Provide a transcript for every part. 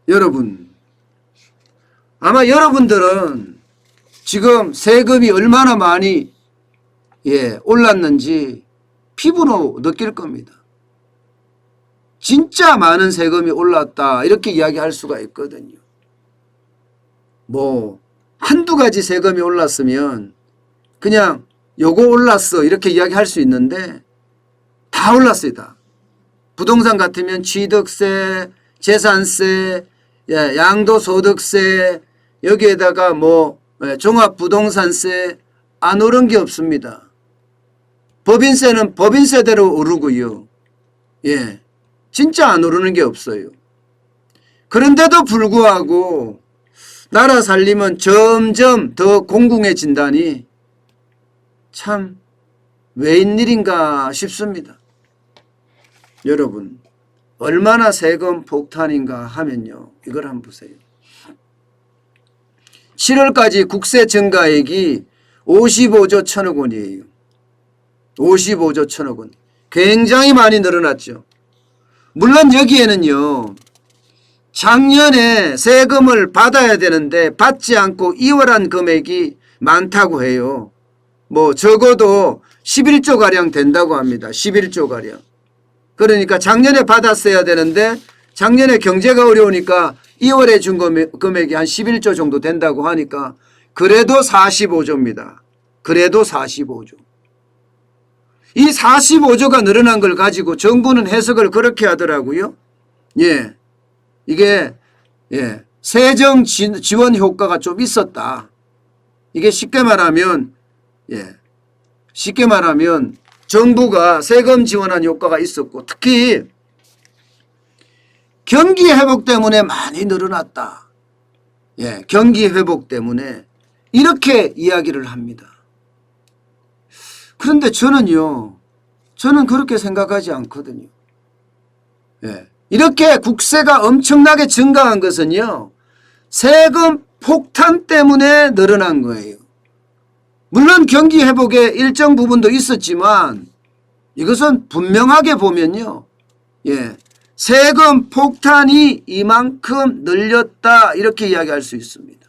여러분, 아마 여러분들은 지금 세금이 얼마나 많이 올랐는지 피부로 느낄 겁니다. 진짜 많은 세금이 올랐다 이렇게 이야기할 수가 있거든요. 뭐 한두 가지 세금이 올랐으면 그냥 요거 올랐어 이렇게 이야기할 수 있는데 다 올랐습니다. 부동산 같으면 취득세, 재산세, 양도소득세, 여기에다가 뭐 종합부동산세 안 오른 게 없습니다. 법인세는 법인세대로 오르고요. 진짜 안 오르는 게 없어요. 그런데도 불구하고 나라 살림은 점점 더 공공해진다니 참 웬일인가 싶습니다. 여러분, 얼마나 세금 폭탄인가 하면요. 이걸 한번 보세요. 7월까지 국세 증가액이 55조 1천억 원이에요. 55조 1천억 원. 굉장히 많이 늘어났죠. 물론 여기에는요. 작년에 세금을 받아야 되는데 받지 않고 이월한 금액이 많다고 해요. 뭐 적어도 11조가량 된다고 합니다. 11조가량. 그러니까 작년에 받았어야 되는데 작년에 경제가 어려우니까 2월에 준 금액이 한 11조 정도 된다고 하니까 그래도 45조입니다. 그래도 45조. 이 45조가 늘어난 걸 가지고 정부는 해석을 그렇게 하더라고요. 이게 세정 지원 효과가 좀 있었다. 이게 쉽게 말하면 정부가 세금 지원한 효과가 있었고 특히 경기 회복 때문에 많이 늘어났다. 경기 회복 때문에 이렇게 이야기를 합니다. 그런데 저는 그렇게 생각하지 않거든요. 이렇게 국세가 엄청나게 증가한 것은요. 세금 폭탄 때문에 늘어난 거예요. 물론 경기 회복에 일정 부분도 있었지만 이것은 분명하게 보면요. 세금 폭탄이 이만큼 늘렸다 이렇게 이야기할 수 있습니다.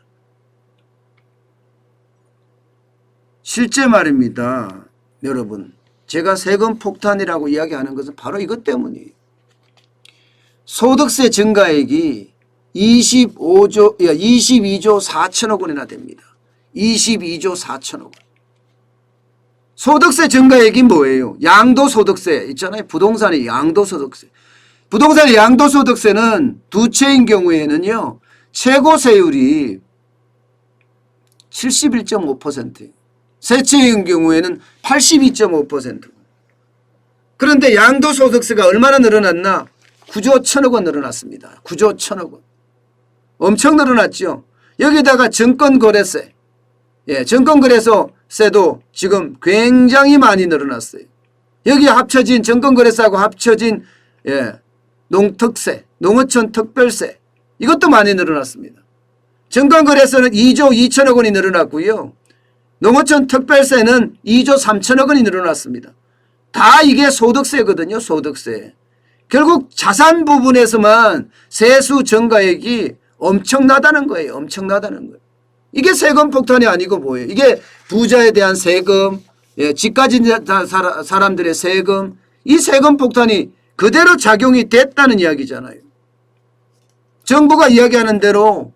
실제 말입니다. 여러분, 제가 세금 폭탄이라고 이야기하는 것은 바로 이것 때문이에요. 소득세 증가액이 22조 4천억 원이나 됩니다. 22조 4천억 원. 소득세 증가액이 뭐예요? 양도소득세 있잖아요. 부동산의 양도소득세. 부동산의 양도소득세는 두 채인 경우에는요. 최고 세율이 71.5%예요. 세 채인 경우에는 82.5%. 그런데 양도소득세가 얼마나 늘어났나? 9조 1천억 원 늘어났습니다. 9조 1천억 원. 엄청 늘어났죠. 여기다가 증권거래세. 증권거래소세도 지금 굉장히 많이 늘어났어요. 여기에 합쳐진 증권거래세하고 합쳐진 농특세, 농어촌 특별세 이것도 많이 늘어났습니다. 증권거래소는 2조 2천억 원이 늘어났고요. 농어촌 특별세는 2조 3천억 원이 늘어났습니다. 다 이게 소득세거든요. 소득세. 결국 자산 부분에서만 세수 증가액이 엄청나다는 거예요. 엄청나다는 거예요. 이게 세금 폭탄이 아니고 뭐예요? 이게 부자에 대한 세금, 집 가진 사람들의 세금, 이 세금 폭탄이 그대로 작용이 됐다는 이야기잖아요. 정부가 이야기하는 대로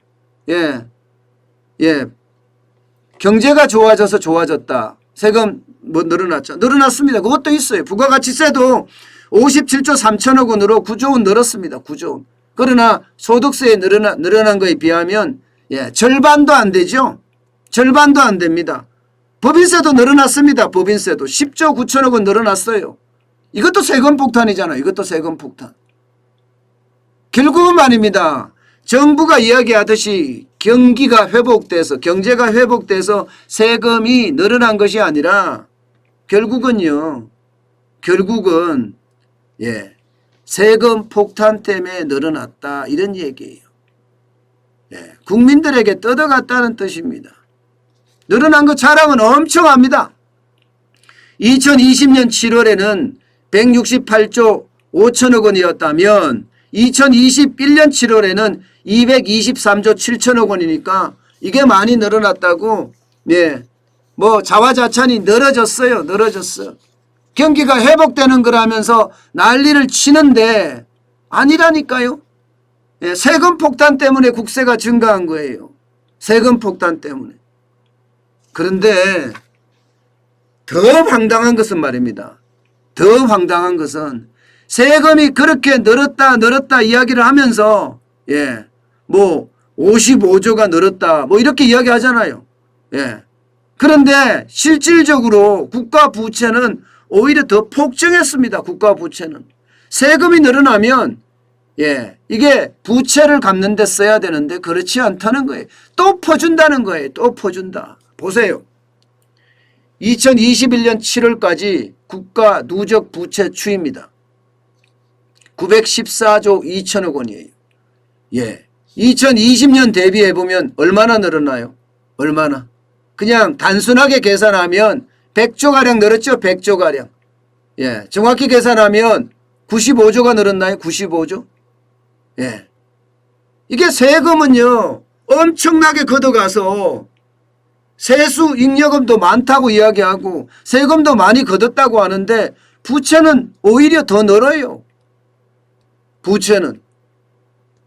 경제가 좋아져서 좋아졌다. 세금 뭐 늘어났죠. 늘어났습니다. 그것도 있어요. 부가가치세도 57조 3천억 원으로 9조 원 늘었습니다. 9조 원. 그러나 소득세에 늘어난 거에 비하면 절반도 안 되죠. 절반도 안 됩니다. 법인세도 늘어났습니다. 법인세도 10조 9천억 원 늘어났어요. 이것도 세금 폭탄이잖아요. 이것도 세금 폭탄. 결국은 말입니다. 정부가 이야기하듯이 경기가 회복돼서 경제가 회복돼서 세금이 늘어난 것이 아니라 결국은 세금 폭탄 때문에 늘어났다 이런 얘기예요. 국민들에게 뜯어갔다는 뜻입니다. 늘어난 거 자랑은 엄청 합니다. 2020년 7월에는 168조 5천억 원이었다면 2021년 7월에는 223조 7천억 원이니까 이게 많이 늘어났다고. 예. 뭐 자화자찬이 늘어졌어요. 늘어졌어. 경기가 회복되는 거라면서 난리를 치는데 아니라니까요. 예, 세금 폭탄 때문에 국세가 증가한 거예요. 세금 폭탄 때문에. 그런데 더 황당한 것은 말입니다. 더 황당한 것은 세금이 그렇게 늘었다 이야기를 하면서 예, 뭐 55조가 늘었다 뭐 이렇게 이야기하잖아요. 예. 그런데 실질적으로 국가 부채는 오히려 더 폭증했습니다. 국가 부채는. 세금이 늘어나면 예, 이게 부채를 갚는 데 써야 되는데 그렇지 않다는 거예요. 또 퍼준다는 거예요. 또 퍼준다. 보세요. 2021년 7월까지 국가 누적 부채 추이입니다. 914조 2천억 원이에요. 예. 2020년 대비해 보면 얼마나 늘었나요? 얼마나? 그냥 단순하게 계산하면 100조가량 늘었죠. 100조가량. 예. 정확히 계산하면 95조가 늘었나요? 95조? 예. 이게 세금은요, 엄청나게 걷어가서 세수 잉여금도 많다고 이야기하고 세금도 많이 걷었다고 하는데 부채는 오히려 더 늘어요. 부채는.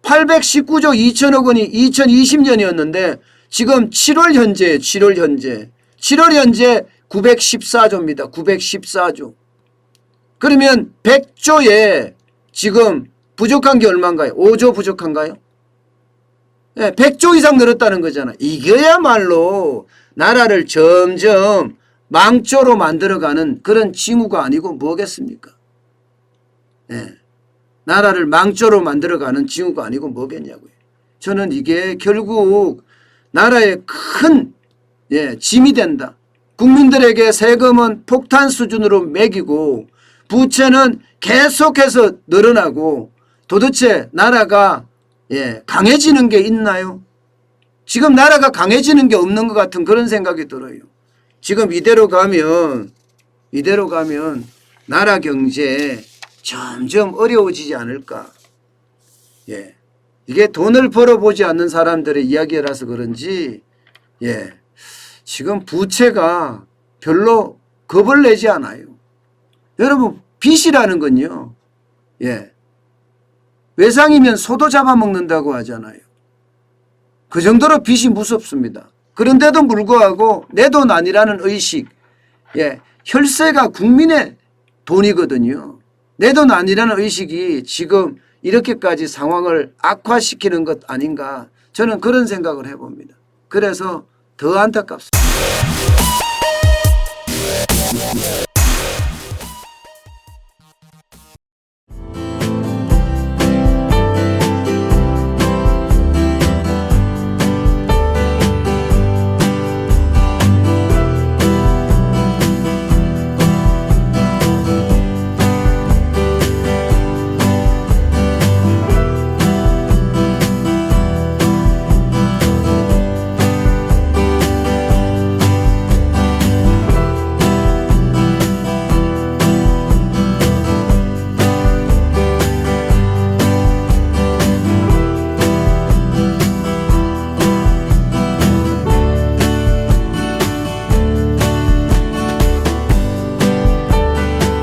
819조 2천억 원이 2020년이었는데 지금 7월 현재 7월 현재 914조입니다. 914조. 그러면 100조에 지금 부족한 게 얼마인가요? 5조 부족한가요? 네, 100조 이상 늘었다는 거잖아요. 이거야말로 나라를 점점 망조로 만들어가는 그런 징후가 아니고 뭐겠습니까? 네, 나라를 망조로 만들어가는 징후가 아니고 뭐겠냐고요. 저는 이게 결국 나라의 큰 짐이 된다. 국민들에게 세금은 폭탄 수준으로 매기고 부채는 계속해서 늘어나고 도대체 나라가 강해지는 게 있나요? 지금 나라가 강해지는 게 없는 것 같은 그런 생각이 들어요. 지금 이대로 가면 나라 경제 점점 어려워지지 않을까. 예. 이게 돈을 벌어보지 않는 사람들의 이야기라서 그런지 지금 부채가 별로 겁을 내지 않아요. 여러분 빚이라는 건요. 외상이면 소도 잡아먹는다고 하잖아요. 그 정도로 빚이 무섭습니다. 그런데도 불구하고 내 돈 아니라는 의식. 혈세가 국민의 돈이거든요. 내 돈 아니라는 의식이 지금 이렇게까지 상황을 악화시키는 것 아닌가. 저는 그런 생각을 해봅니다. 그래서 더 안타깝습니다.